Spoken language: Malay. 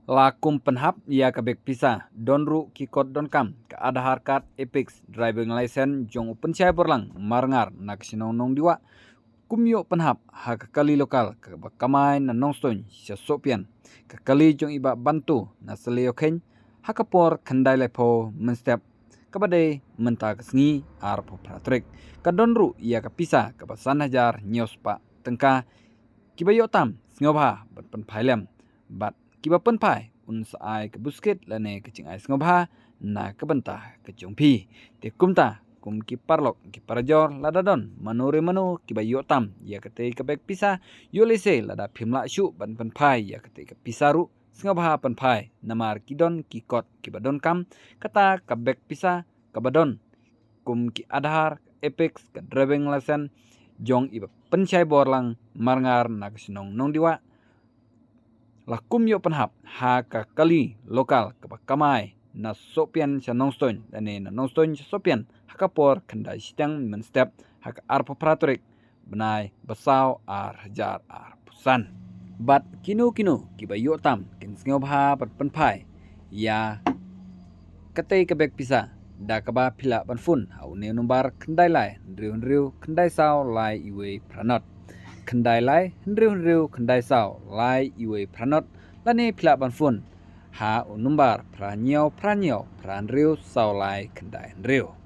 Lakum pynhap ia kabek pisah donru kikot donkam ke Aadhaar card Epix driving license jong pynphai borlang marngar nak sinong nong diwa kumyo pynhap ha kali lokal ke bakamai na nongstoin sopian ke kali jong iba bantu na selioken ha kapor kendai lepo menstep kabade menta kesngi ar po pratrik ke donru ia ke pisah ke basan hajar nyospa tengka kibayotam sngewbha bat pynphai lem bat kiba pynphai unsai ke buskit lane ke cingai sngewbha na kebentah ke jongpi te kumta kum ki parlok ki parajor lada don manure manu kiba yotam ya kete kebek pisah yolese lada phimla shu ban pynphai ya kete ke pisaru sngewbha pynphai namar kidon kikot kibadon kam kata kebek pisah kabadon kum ki Aadhaar Epix ke driving license jong iba pynphai borlang marngar nak sinong nong diwa lakum yo pynhap ha ka kali lokal ke bakamai na sopian sa nongstoin dane na nongstoin sa sopian hakapor kendai sitang menstep hak arpo pratorik benai besau ar hajar ar pusan bat kinu kiba yo tam kin sngewbha bat pynphai ya kate kebek pisa da kaba phila banfun hau ne numbar kendai lai riu kendai sao lai iwe pranot kendai lai riu kendai sao lai iwe pranot lane phila banfun ha numbar pranyo pran riu sao lai kendai riu